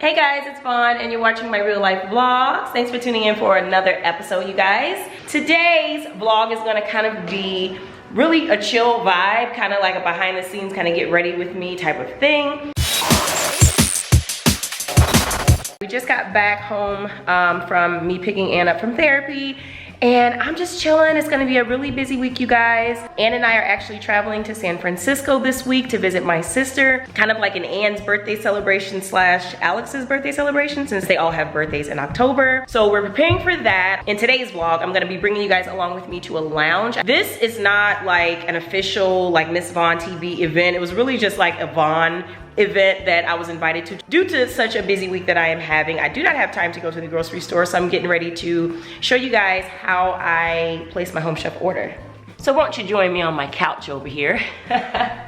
Hey guys, it's Vaughn and you're watching my real life vlogs. Thanks for tuning in for another episode, you guys. Today's vlog is gonna kind of be really a chill vibe, kind of like a behind the scenes, kind of get ready with me type of thing. We just got back home from me picking Ann up from therapy. And I'm just chilling. It's gonna be a really busy week, you guys. Ann and I are actually traveling to San Francisco this week to visit my sister, kind of like an Ann's birthday celebration slash Alex's birthday celebration, since they all have birthdays in October. So we're preparing for that. In today's vlog, I'm gonna be bringing you guys along with me to a lounge. This is not like an official like MsVaughnTV event. It was really just like a Vaughn event that I was invited to. Due to such a busy week that I am having, I do not have time to go to the grocery store, so I'm getting ready to show you guys how I place my Home Chef order. So won't you join me on my couch over here?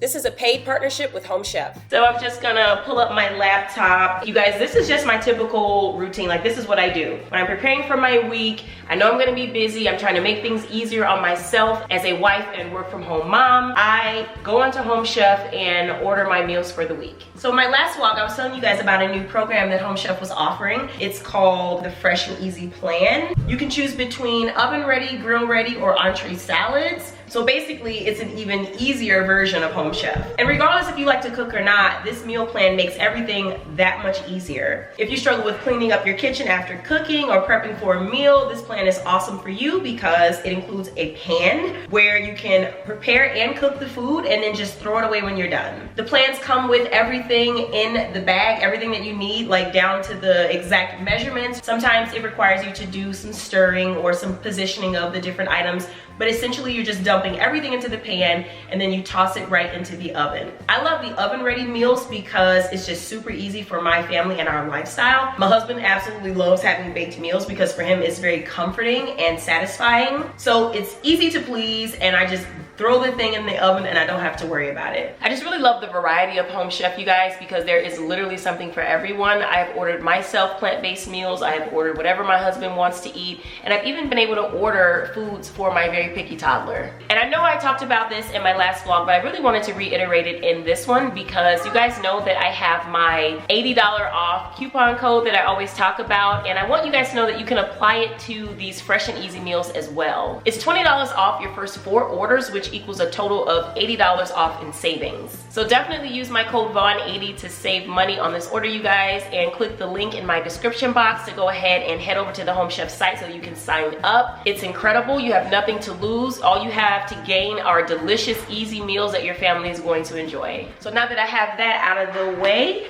This is a paid partnership with Home Chef. So I'm just gonna pull up my laptop. You guys, this is just my typical routine. Like, this is what I do. When I'm preparing for my week, I know I'm gonna be busy. I'm trying to make things easier on myself as a wife and work from home mom. I go onto Home Chef and order my meals for the week. So in my last vlog, I was telling you guys about a new program that Home Chef was offering. It's called the Fresh and Easy Plan. You can choose between oven ready, grill ready, or entree salads. So basically, it's an even easier version of Home Chef. And regardless if you like to cook or not, this meal plan makes everything that much easier. If you struggle with cleaning up your kitchen after cooking or prepping for a meal, this plan is awesome for you because it includes a pan where you can prepare and cook the food and then just throw it away when you're done. The plans come with everything in the bag, everything that you need, like down to the exact measurements. Sometimes it requires you to do some stirring or some positioning of the different items, but essentially you're just dumping everything into the pan and then you toss it right into the oven. I love the oven ready meals because it's just super easy for my family and our lifestyle. My husband absolutely loves having baked meals because for him it's very comforting and satisfying. So it's easy to please, and I just throw the thing in the oven and I don't have to worry about it. I just really love the variety of Home Chef, you guys, because there is literally something for everyone. I have ordered myself plant-based meals. I have ordered whatever my husband wants to eat. And I've even been able to order foods for my very picky toddler. And I know I talked about this in my last vlog, but I really wanted to reiterate it in this one because you guys know that I have my $80 off coupon code that I always talk about. And I want you guys to know that you can apply it to these fresh and easy meals as well. It's $20 off your first 4 orders, which equals a total of $80 off in savings. So definitely use my code Vaughn80 to save money on this order, you guys, and click the link in my description box to go ahead and head over to the Home Chef site so you can sign up. It's incredible. You have nothing to lose. All you have to gain are delicious, easy meals that your family is going to enjoy. So now that I have that out of the way,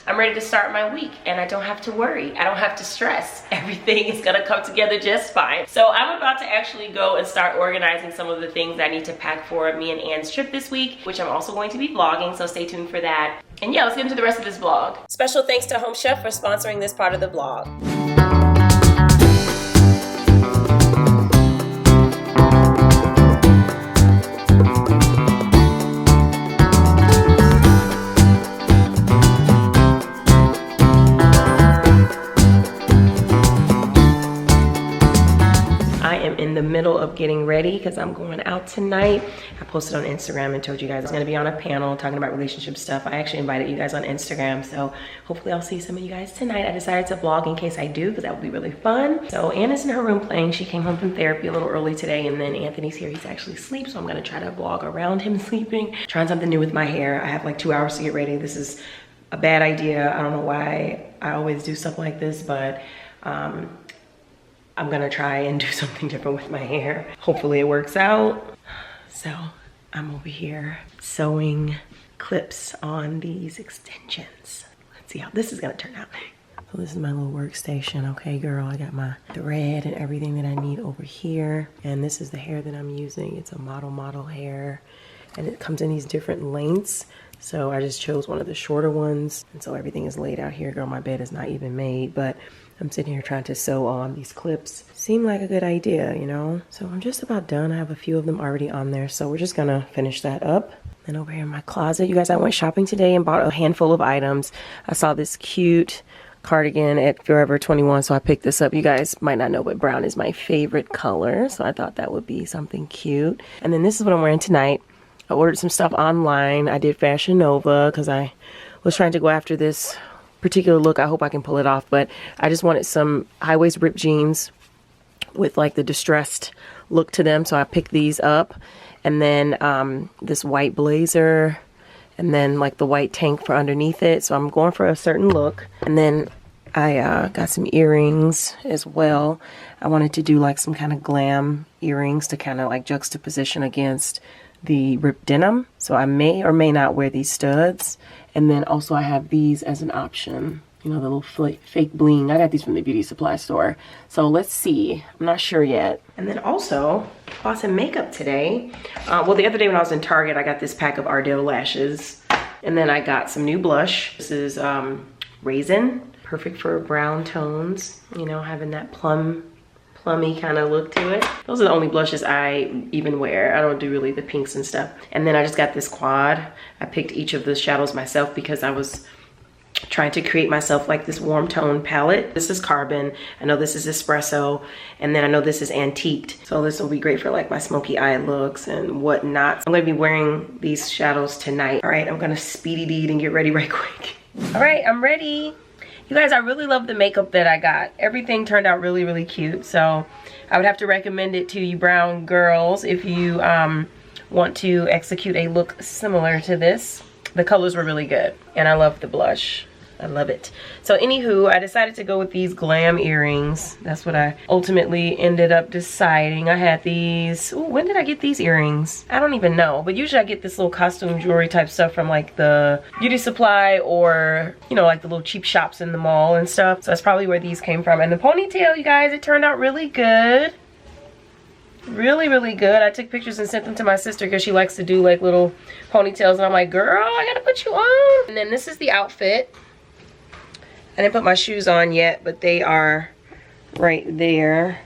I'm ready to start my week and I don't have to worry. I don't have to stress. Everything is gonna come together just fine. So I'm about to actually go and start organizing some of the things I need to pack for me and Ann's trip this week, which I'm also going to be vlogging, so stay tuned for that. And yeah, let's get into the rest of this vlog. Special thanks to Home Chef for sponsoring this part of the vlog. In the middle of getting ready because I'm going out tonight. I posted on Instagram and told you guys I was going to be on a panel talking about relationship stuff. I actually invited you guys on Instagram, so hopefully I'll see some of you guys tonight. I decided to vlog in case I do because that would be really fun. So Anna's in her room playing. She came home from therapy a little early today, and then Anthony's here. He's actually asleep, so I'm going to try to vlog around him sleeping. Trying something new with my hair. I have like 2 hours to get ready. This is a bad idea. I don't know why I always do stuff like this, but I'm gonna try and do something different with my hair. Hopefully it works out. So I'm over here sewing clips on these extensions. Let's see how this is gonna turn out. So this is my little workstation. Okay, girl, I got my thread and everything that I need over here. And this is the hair that I'm using. It's a model hair. And it comes in these different lengths. So I just chose one of the shorter ones. And so everything is laid out here. Girl, my bed is not even made, but I'm sitting here trying to sew on these clips. Seemed like a good idea, you know? So I'm just about done. I have a few of them already on there. So we're just gonna finish that up. And over here in my closet, you guys, I went shopping today and bought a handful of items. I saw this cute cardigan at Forever 21, so I picked this up. You guys might not know, but brown is my favorite color. So I thought that would be something cute. And then this is what I'm wearing tonight. I ordered some stuff online. I did Fashion Nova because I was trying to go after this particular look. I hope I can pull it off, but I just wanted some high-waist ripped jeans with like the distressed look to them, so I picked these up. And then this white blazer, and then like the white tank for underneath it. So I'm going for a certain look. And then I got some earrings as well. I wanted to do like some kind of glam earrings to kind of like juxtaposition against the ripped denim. So I may or may not wear these studs. And then also I have these as an option. You know, the little fake bling. I got these from the beauty supply store. So let's see. I'm not sure yet. And then also, bought some makeup today. Well, the other day when I was in Target, I got this pack of Ardell lashes. And then I got some new blush. This is Raisin. Perfect for brown tones. You know, having that plummy kind of look to it. Those are the only blushes I even wear. I don't do really the pinks and stuff. And then I just got this quad. I picked each of the shadows myself because I was trying to create myself like this warm tone palette. This is Carbon. I know this is Espresso. And then I know this is Antiqued. So this will be great for like my smoky eye looks and whatnot. I'm gonna be wearing these shadows tonight. All right, I'm gonna speedy deed and get ready right quick. All right, I'm ready. You guys, I really love the makeup that I got. Everything turned out really, really cute. So I would have to recommend it to you brown girls if you want to execute a look similar to this. The colors were really good, and I love the blush. I love it. So anywho, I decided to go with these glam earrings. That's what I ultimately ended up deciding. I had these. Ooh, when did I get these earrings? I don't even know, but usually I get this little costume jewelry type stuff from like the beauty supply or, you know, like the little cheap shops in the mall and stuff. So that's probably where these came from. And the ponytail, you guys, it turned out really good. Really, really good. I took pictures and sent them to my sister because she likes to do like little ponytails, and I'm like, girl, I gotta put you on. And then this is the outfit. I didn't put my shoes on yet, but they are right there.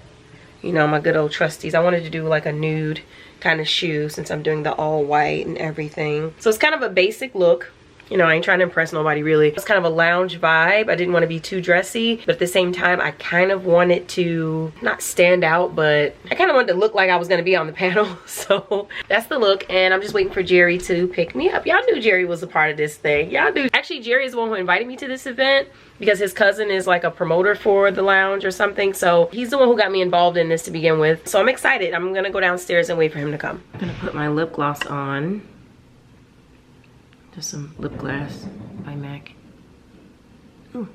You know, my good old trusties. I wanted to do like a nude kind of shoe since I'm doing the all white and everything. So it's kind of a basic look. You know, I ain't trying to impress nobody really. It's kind of a lounge vibe. I didn't want to be too dressy, but at the same time, I kind of wanted to not stand out, but I kind of wanted to look like I was going to be on the panel. So that's the look, and I'm just waiting for Jerry to pick me up. Y'all knew Jerry was a part of this thing. Y'all knew. Actually, Jerry is the one who invited me to this event because his cousin is like a promoter for the lounge or something. So he's the one who got me involved in this to begin with. So I'm excited. I'm going to go downstairs and wait for him to come. I'm going to put my lip gloss on. Just some lip gloss by MAC. Ooh.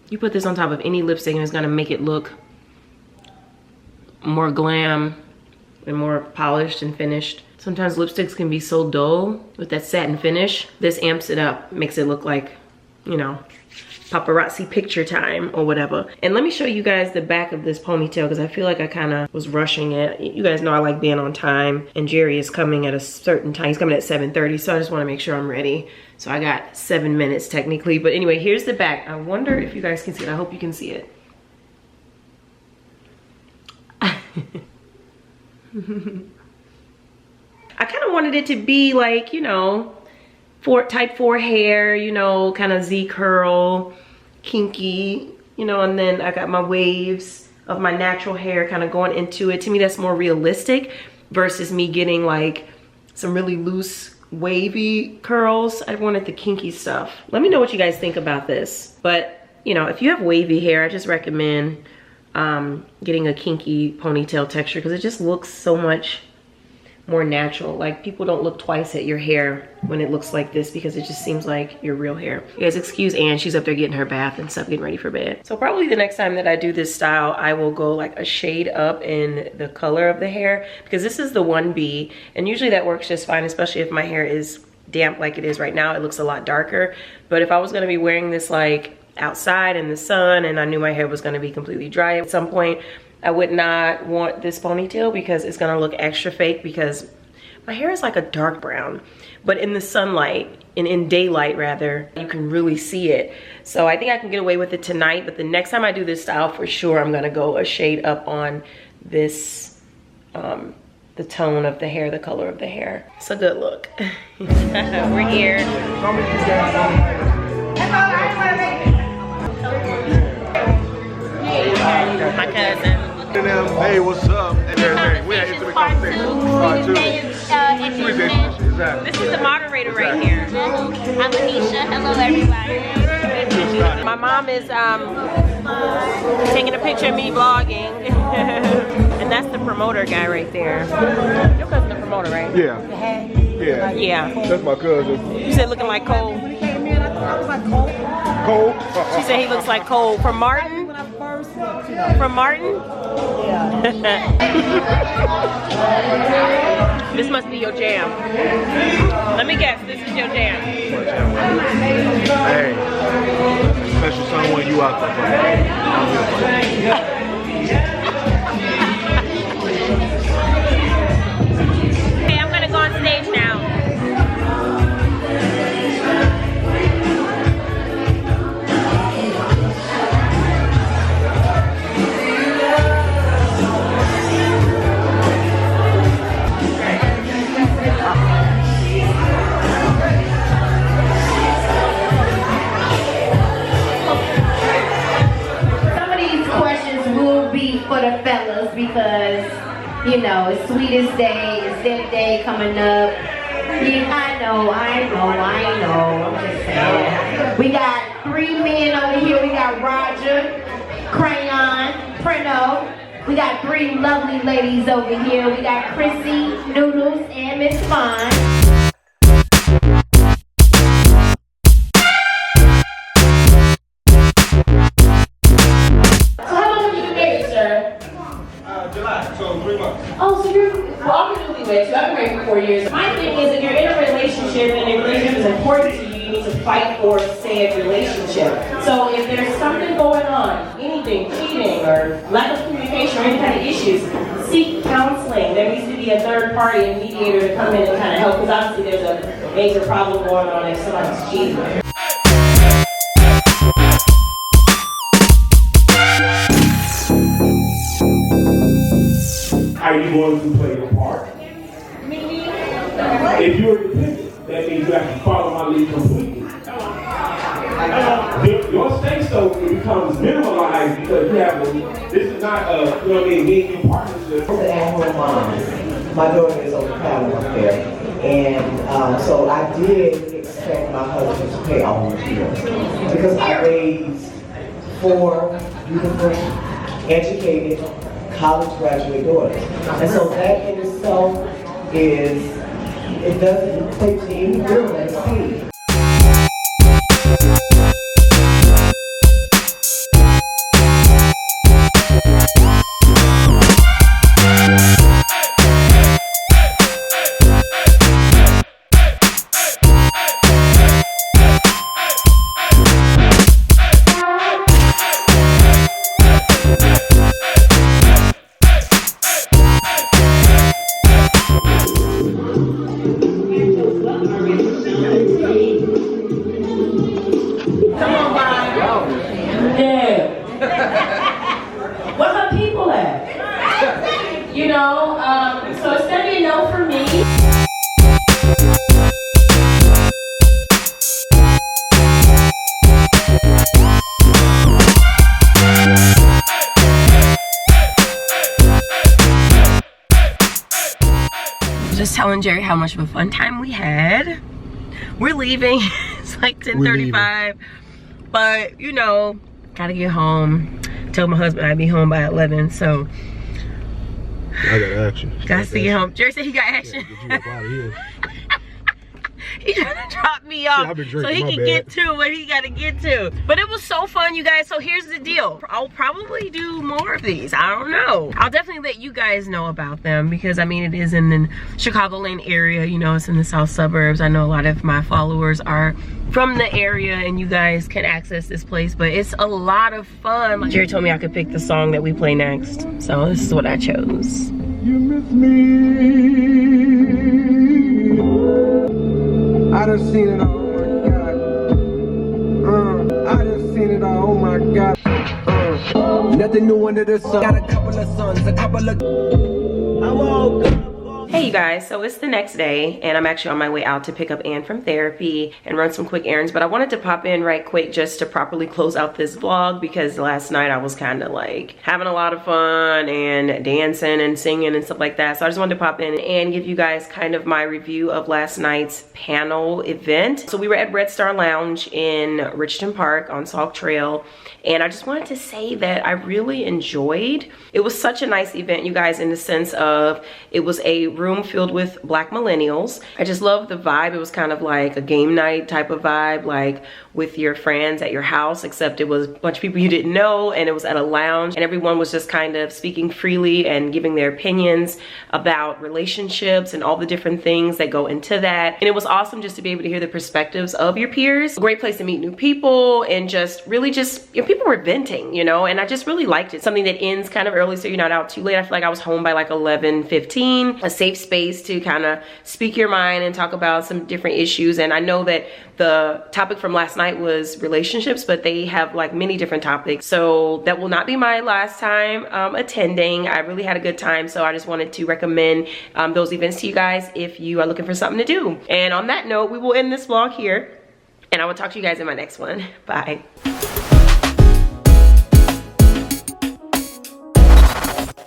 You put this on top of any lipstick and it's gonna make it look more glam and more polished and finished. Sometimes lipsticks can be so dull with that satin finish. This amps it up, makes it look like, you know, paparazzi picture time or whatever. And let me show you guys the back of this ponytail because I feel like I kind of was rushing it. You guys know I like being on time, and Jerry is coming at a certain time. He's coming at 7:30, so I just want to make sure I'm ready. So I got 7 minutes technically, but anyway, here's the back. I wonder if you guys can see it. I hope you can see it. I kind of wanted it to be like, you know, type 4 hair, you know, kind of Z curl, kinky, you know, and then I got my waves of my natural hair kind of going into it. To me, that's more realistic versus me getting like some really loose wavy curls. I wanted the kinky stuff. Let me know what you guys think about this. But, you know, if you have wavy hair, I just recommend getting a kinky ponytail texture because it just looks so much more natural. Like, people don't look twice at your hair when it looks like this because it just seems like your real hair. You guys excuse Ann, she's up there getting her bath and stuff, getting ready for bed. So probably the next time that I do this style, I will go like a shade up in the color of the hair because this is the 1B, and usually that works just fine, especially if my hair is damp like it is right now. It looks a lot darker. But if I was gonna be wearing this like outside in the sun and I knew my hair was gonna be completely dry at some point, I would not want this ponytail because it's gonna look extra fake because my hair is like a dark brown, but in the sunlight, in daylight rather, you can really see it. So I think I can get away with it tonight, but the next time I do this style, for sure, I'm gonna go a shade up on this, the tone of the hair, the color of the hair. It's a good look. We're here. My cousin. Hey, what's up? And everything. We had intimate conversation. definition. This is the moderator right here. I'm Anisha. Hello, everybody. My mom is taking a picture of me vlogging. And that's the promoter guy right there. Your cousin the promoter, right? Yeah. Yeah. Yeah. That's my cousin. You said looking like Cole. Cole? She said he looks like Cole. From Martin? From Martin? This must be your jam. Let me guess, this is your jam. Hey, special someone you out there. Okay, I'm gonna go on stage now. For the fellas, because you know it's Sweetest Day, it's that day coming up. Yeah, I know. I'm just saying. We got 3 men over here. We got Roger, Crayon, Preno. We got 3 lovely ladies over here. We got Chrissy, Noodles, and Miss Vaughn. July, so 3 months. Oh, so you're, well, I'm a newlywed too. I've been married for 4 years. My thing is, if you're in a relationship and the relationship is important to you, you need to fight for said relationship. So if there's something going on, anything, cheating or lack of communication or any kind of issues, seek counseling. There needs to be a third party, a mediator to come in and kind of help, because obviously there's a major problem going on if someone's cheating. Are you going to play your part? If you're independent, that means you have to follow my lead completely. Your say so becomes minimalized because you have this is not you know what I mean, me and you partnership. As an at-home mom, my daughter is on the panel up there, and so I did expect my husband to pay all the bills because I raised 4 beautiful, educated, college graduate daughters. And so that in itself is, it doesn't equate to any girl that's paid. Where my people at? You know, so it's gonna be a no for me. Just telling Jerry how much of a fun time we had. We're leaving. It's like 10:35, but you know, gotta get home. Told my husband I'd be home by 11, so I got action. got to get home. Jerry said he got action. He trying to drop me off so he can get to what he got to get to. But it was so fun, you guys. So here's the deal. I'll probably do more of these. I don't know. I'll definitely let you guys know about them because, I mean, it is in the Chicagoland area. You know, it's in the south suburbs. I know a lot of my followers are from the area and you guys can access this place. But it's a lot of fun. Jerry told me I could pick the song that we play next. So this is what I chose. You miss me. I done seen it all, oh my God. I done seen it all, oh my God. Nothing new under the sun. Got a couple of sons, a couple of... I'm all good. Hey you guys, so it's the next day and I'm actually on my way out to pick up Ann from therapy and run some quick errands, but I wanted to pop in right quick just to properly close out this vlog because last night I was kind of like having a lot of fun and dancing and singing and stuff like that. So I just wanted to pop in and give you guys kind of my review of last night's panel event. So we were at Red Star Lounge in Richton Park on Sauk Trail, and I just wanted to say that I really enjoyed. It was such a nice event, you guys, in the sense of it was a room filled with Black millennials. I just love the vibe. It was kind of like a game night type of vibe, like with your friends at your house, except it was a bunch of people you didn't know, and it was at a lounge, and everyone was just kind of speaking freely and giving their opinions about relationships and all the different things that go into that. And it was awesome just to be able to hear the perspectives of your peers. A great place to meet new people and just really just, you know, people were venting, you know, and I just really liked it. Something that ends kind of early so you're not out too late. I feel like I was home by like 11:15, a safe space to kind of speak your mind and talk about some different issues. And I know that the topic from last night was relationships, but they have like many different topics. So that will not be my last time attending. I really had a good time. So I just wanted to recommend those events to you guys if you are looking for something to do. And on that note, we will end this vlog here and I will talk to you guys in my next one. Bye.